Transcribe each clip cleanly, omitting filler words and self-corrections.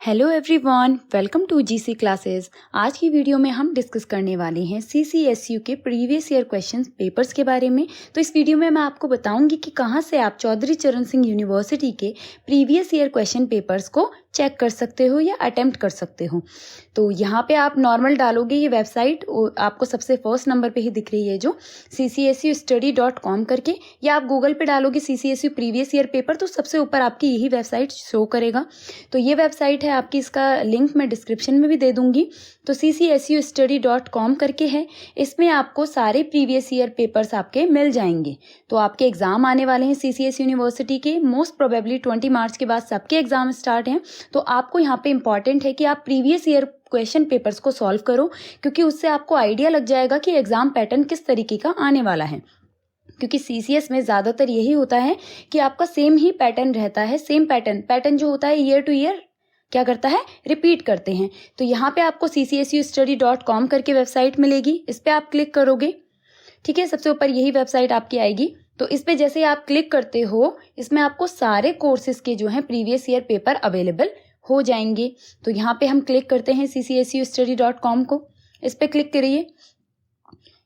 Hello everyone, welcome to GC classes. आज की video में हम डिस्कस करने वाले हैं सीसीएसयू के प्रीवियस ईयर क्वेश्चन पेपर्स के बारे में। तो इस वीडियो में मैं आपको बताऊंगी कि कहां से आप चौधरी चरण सिंह यूनिवर्सिटी के प्रीवियस ईयर क्वेश्चन पेपर्स को चेक कर सकते हो या अटेम्प्ट कर सकते हो। तो यहाँ पे आप नॉर्मल डालोगे, ये वेबसाइट आपको सबसे फर्स्ट नंबर पे ही दिख रही है जो ccsustudy.com करके, या आप गूगल पे डालोगे CCSU प्रीवियस ईयर पेपर तो सबसे ऊपर आपकी यही वेबसाइट शो करेगा। तो ये वेबसाइट है आपकी, इसका लिंक मैं डिस्क्रिप्शन में भी दे दूंगी। तो ccsustudy.com करके है, इसमें आपको सारे प्रीवियस ईयर पेपर्स आपके मिल जाएंगे। तो आपके एग्जाम आने वाले हैं CCS यूनिवर्सिटी के, मोस्ट प्रोबेबली 20 मार्च के बाद सबके एग्जाम स्टार्ट हैं। तो आपको यहाँ पे इम्पॉर्टेंट है कि आप प्रीवियस ईयर क्वेश्चन पेपर्स को सॉल्व करो, क्योंकि उससे आपको आइडिया लग जाएगा कि एग्जाम पैटर्न किस तरीके का आने वाला है। क्योंकि सीसीएस में ज़्यादातर यही होता है कि आपका सेम ही पैटर्न रहता है, सेम पैटर्न जो होता है ईयर टू ईयर क्या करता है, रिपीट करते हैं। तो यहाँ पे आपको ccsustudy.com करके वेबसाइट मिलेगी, इस पर आप क्लिक करोगे, ठीक है। सबसे ऊपर यही वेबसाइट आपकी आएगी। तो इस पे जैसे आप क्लिक करते हो, इसमें आपको सारे कोर्सेज के जो हैं प्रीवियस ईयर पेपर अवेलेबल हो जाएंगे। तो यहाँ पे हम क्लिक करते हैं ccsustudy.com को, इस पे क्लिक करिए।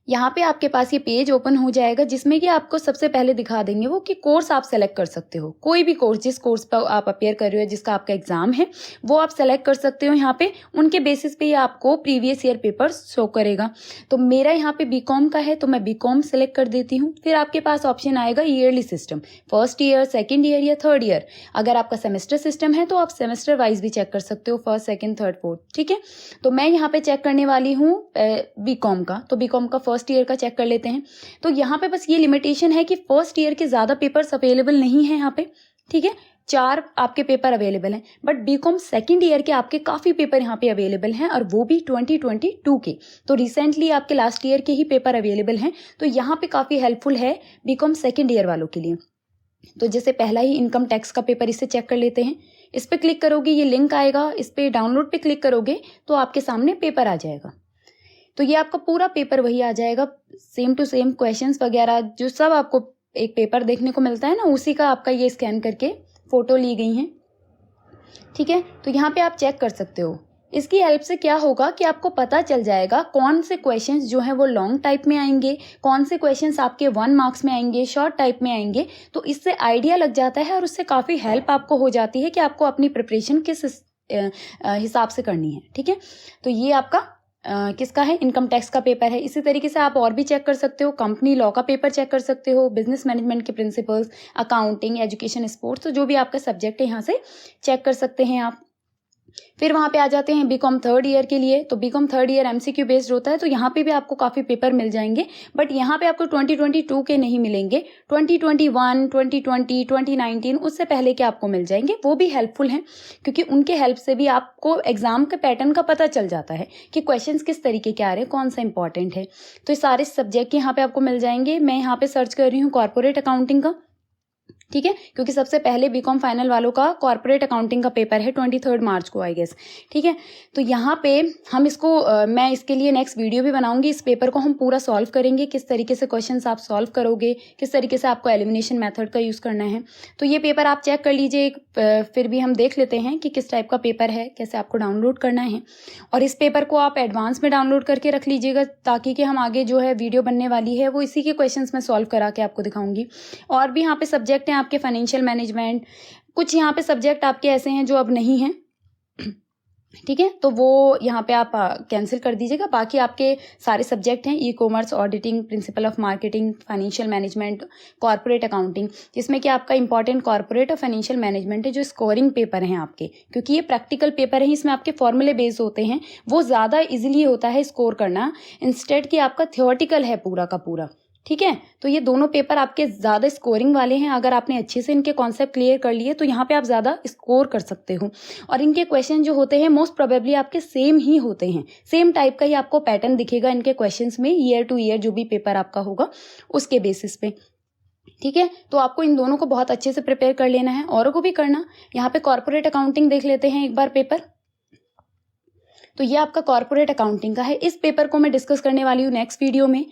यहाँ पे आपके पास ये पेज ओपन हो जाएगा, जिसमें कि आपको सबसे पहले दिखा देंगे वो कि कोर्स आप सेलेक्ट कर सकते हो। कोई भी कोर्स, जिस कोर्स पर आप अपेयर कर रहे हो, जिसका आपका एग्जाम है, वो आप सेलेक्ट कर सकते हो। यहाँ पे उनके बेसिस पे ही आपको प्रीवियस ईयर पेपर शो करेगा। तो मेरा यहाँ पे बीकॉम का है, तो मैं बीकॉम सेलेक्ट कर देती हूँ। फिर आपके पास ऑप्शन आएगा yearly system, first year, second year या थर्ड ईयर। अगर आपका सेमेस्टर सिस्टम है तो आप सेमेस्टर वाइज भी चेक कर सकते हो, फर्स्ट, सेकेंड, थर्ड, फोर्थ, ठीक है। तो मैं यहाँ पे चेक करने वाली हूँ बीकॉम का। तो बीकॉम का फर्स्ट ईयर का चेक कर लेते हैं। तो यहाँ पे बस ये लिमिटेशन है कि फर्स्ट ईयर के ज्यादा पेपर्स अवेलेबल नहीं है यहाँ पे, ठीक है। 4 आपके पेपर अवेलेबल हैं, बट बीकॉम सेकंड ईयर के आपके काफी पेपर यहाँ पे अवेलेबल हैं, और वो भी 2022 के। तो रिसेंटली आपके लास्ट ईयर के ही पेपर अवेलेबल हैं। तो यहाँ पे काफी हेल्पफुल है बीकॉम सेकंड ईयर वालों के लिए। तो जैसे पहला ही इनकम टैक्स का पेपर, इससे चेक कर लेते हैं। इस पे क्लिक करोगे, ये लिंक आएगा, इस पे डाउनलोड पे क्लिक करोगे तो आपके सामने पेपर आ जाएगा। तो ये आपका पूरा पेपर वही आ जाएगा, सेम टू सेम क्वेश्चंस वगैरह जो सब आपको एक पेपर देखने को मिलता है ना, उसी का आपका ये स्कैन करके फोटो ली गई है, ठीक है। तो यहाँ पे आप चेक कर सकते हो। इसकी हेल्प से क्या होगा कि आपको पता चल जाएगा कौन से क्वेश्चंस जो हैं वो लॉन्ग टाइप में आएंगे, कौन से क्वेश्चंस आपके 1 मार्क्स में आएंगे, शॉर्ट टाइप में आएंगे। तो इससे आइडिया लग जाता है, और उससे काफ़ी हेल्प आपको हो जाती है कि आपको अपनी प्रिपरेशन किस हिसाब से करनी है, ठीक है। तो ये आपका किसका है, इनकम टैक्स का पेपर है। इसी तरीके से आप और भी चेक कर सकते हो, कंपनी लॉ का पेपर चेक कर सकते हो, बिजनेस मैनेजमेंट के प्रिंसिपल्स, अकाउंटिंग, एजुकेशन, स्पोर्ट्स, तो जो भी आपका सब्जेक्ट है यहाँ से चेक कर सकते हैं आप। फिर वहाँ पे आ जाते हैं बीकॉम थर्ड ईयर के लिए। तो BCom third year MCQ based होता है, तो यहाँ पे भी आपको काफ़ी पेपर मिल जाएंगे, बट यहाँ पे आपको 2022 के नहीं मिलेंगे, 2021, 2020, 2019 उससे पहले के आपको मिल जाएंगे। वो भी हेल्पफुल हैं, क्योंकि उनके हेल्प से भी आपको एग्जाम के पैटर्न का पता चल जाता है कि क्वेश्चन किस तरीके के आ रहे हैं, कौन सा इंपॉर्टेंट है। तो ये सारे सब्जेक्ट यहाँ पे आपको मिल जाएंगे। मैं यहाँ पे सर्च कर रही हूँ कॉर्पोरेट अकाउंटिंग का, ठीक है, क्योंकि सबसे पहले बीकॉम फाइनल वालों का कॉर्पोरेट अकाउंटिंग का पेपर है 23 मार्च को, आई गेस, ठीक है। तो यहाँ पे हम इसको मैं इसके लिए नेक्स्ट वीडियो भी बनाऊंगी। इस पेपर को हम पूरा सॉल्व करेंगे, किस तरीके से क्वेश्चंस आप सॉल्व करोगे, किस तरीके से आपको एलिमिनेशन मेथड का यूज़ करना है। तो ये पेपर आप चेक कर लीजिए। फिर भी हम देख लेते हैं कि किस टाइप का पेपर है, कैसे आपको डाउनलोड करना है। और इस पेपर को आप एडवांस में डाउनलोड करके रख लीजिएगा, ताकि कि हम आगे जो है वीडियो बनने वाली है वो इसी के क्वेश्चन मैं सॉल्व करा के आपको दिखाऊंगी। और भी यहाँ पे सब्जेक्ट हैं आपके, फाइनेंशियल मैनेजमेंट, कुछ यहाँ पे सब्जेक्ट आपके ऐसे हैं जो अब नहीं हैं, ठीक है। तो वो यहाँ पे आप कैंसिल कर दीजिएगा। बाकी आपके सारे सब्जेक्ट हैं, e commerce, auditing, principle of marketing, financial management, corporate accounting, जिसमें कि आपका इंपॉर्टेंट कॉर्पोरेट और फाइनेंशियल मैनेजमेंट है, जो स्कोरिंग पेपर हैं आपके, क्योंकि ये प्रैक्टिकल पेपर है, इसमें आपके फॉर्मूले बेस्ड होते हैं, वो ज़्यादा इजीली होता है स्कोर करना, इंस्टेड कि आपका थियोरटिकल है पूरा का पूरा, ठीक है। तो ये दोनों पेपर आपके ज़्यादा स्कोरिंग वाले हैं। अगर आपने अच्छे से इनके कॉन्सेप्ट क्लियर कर लिए तो यहाँ पे आप ज़्यादा स्कोर कर सकते हो। और इनके क्वेश्चन जो होते हैं मोस्ट प्रोबेबली आपके सेम ही होते हैं, सेम टाइप का ही आपको पैटर्न दिखेगा इनके क्वेश्चंस में, ईयर टू ईयर जो भी पेपर आपका होगा उसके बेसिस पे, ठीक है। तो आपको इन दोनों को बहुत अच्छे से प्रिपेयर कर लेना है, औरों को भी करना। यहाँ पे कॉर्पोरेट अकाउंटिंग देख लेते हैं एक बार पेपर। तो ये आपका कॉर्पोरेट अकाउंटिंग का है। इस पेपर को मैं डिस्कस करने वाली हूँ नेक्स्ट वीडियो में।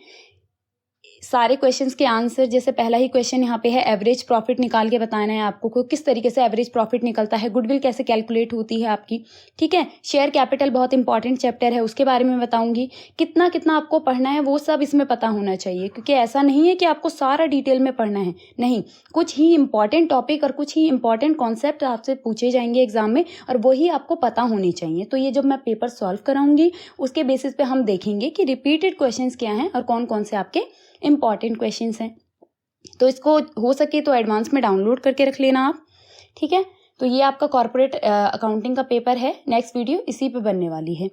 सारे क्वेश्चंस के आंसर, जैसे पहला ही क्वेश्चन यहाँ पे है एवरेज प्रॉफिट निकाल के बताना है आपको को किस तरीके से एवरेज प्रॉफिट निकलता है, गुडविल कैसे कैलकुलेट होती है आपकी, ठीक है। शेयर कैपिटल बहुत इंपॉर्टेंट चैप्टर है, उसके बारे में बताऊंगी। कितना कितना आपको पढ़ना है वो सब इसमें पता होना चाहिए, क्योंकि ऐसा नहीं है कि आपको सारा डिटेल में पढ़ना है, नहीं, कुछ ही इंपॉर्टेंट टॉपिक और कुछ ही इंपॉर्टेंट कॉन्सेप्ट आपसे पूछे जाएंगे एग्जाम में और वही आपको पता होने चाहिए। तो ये जब मैं पेपर सॉल्व कराऊंगी उसके बेसिस पे हम देखेंगे कि रिपीटेड क्वेश्चंस क्या हैं और कौन कौन से आपके इंपॉर्टेंट क्वेश्चंस हैं। तो इसको हो सके तो एडवांस में डाउनलोड करके रख लेना आप, ठीक है। तो ये आपका कॉर्पोरेट अकाउंटिंग का पेपर है, नेक्स्ट वीडियो इसी पे बनने वाली है।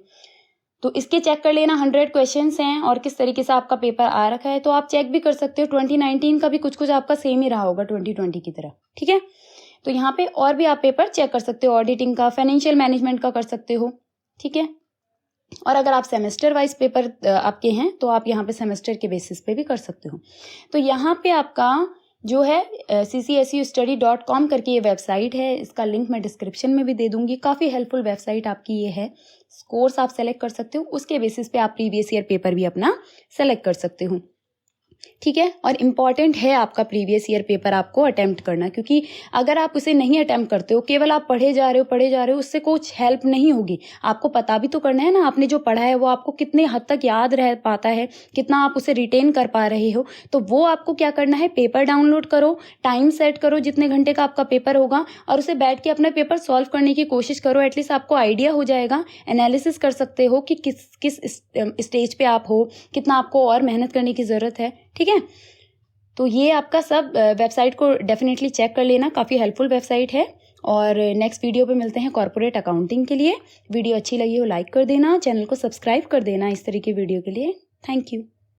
तो इसके चेक कर लेना 100 क्वेश्चंस हैं और किस तरीके से आपका पेपर आ रखा है। तो आप चेक भी कर सकते हो, 2019 का भी कुछ कुछ आपका सेम ही रहा होगा 2020 की तरह, ठीक है। तो यहाँ पे और भी आप पेपर चेक कर सकते हो, ऑडिटिंग का, फाइनेंशियल मैनेजमेंट का कर सकते हो, ठीक है। और अगर आप सेमेस्टर वाइज पेपर आपके हैं तो आप यहाँ पे सेमेस्टर के बेसिस पे भी कर सकते हो। तो यहाँ पे आपका जो है ccsustudy.com करके ये वेबसाइट है, इसका लिंक मैं डिस्क्रिप्शन में भी दे दूंगी। काफ़ी हेल्पफुल वेबसाइट आपकी ये है। कोर्स आप सेलेक्ट कर सकते हो, उसके बेसिस पे आप प्रीवियस ईयर पेपर भी अपना सेलेक्ट कर सकते हो, ठीक है। और इम्पॉर्टेंट है आपका प्रीवियस ईयर पेपर आपको अटेम्प्ट करना, क्योंकि अगर आप उसे नहीं अटेम्प्ट करते हो, केवल आप पढ़े जा रहे हो, उससे कुछ हेल्प नहीं होगी। आपको पता भी तो करना है ना, आपने जो पढ़ा है वो आपको कितने हद तक याद रह पाता है, कितना आप उसे रिटेन कर पा रहे हो। तो वो आपको क्या करना है, पेपर डाउनलोड करो, टाइम सेट करो जितने घंटे का आपका पेपर होगा और उसे बैठ के अपना पेपर सॉल्व करने की कोशिश करो। एटलीस्ट आपको आइडिया हो जाएगा, एनालिसिस कर सकते हो कि किस स्टेज पे आप हो, कितना आपको और मेहनत करने की ज़रूरत है, ठीक है। तो ये आपका सब वेबसाइट को डेफिनेटली चेक कर लेना, काफ़ी हेल्पफुल वेबसाइट है। और नेक्स्ट वीडियो पे मिलते हैं कॉर्पोरेट अकाउंटिंग के लिए। वीडियो अच्छी लगी हो लाइक कर देना, चैनल को सब्सक्राइब कर देना इस तरह की वीडियो के लिए। Thank you.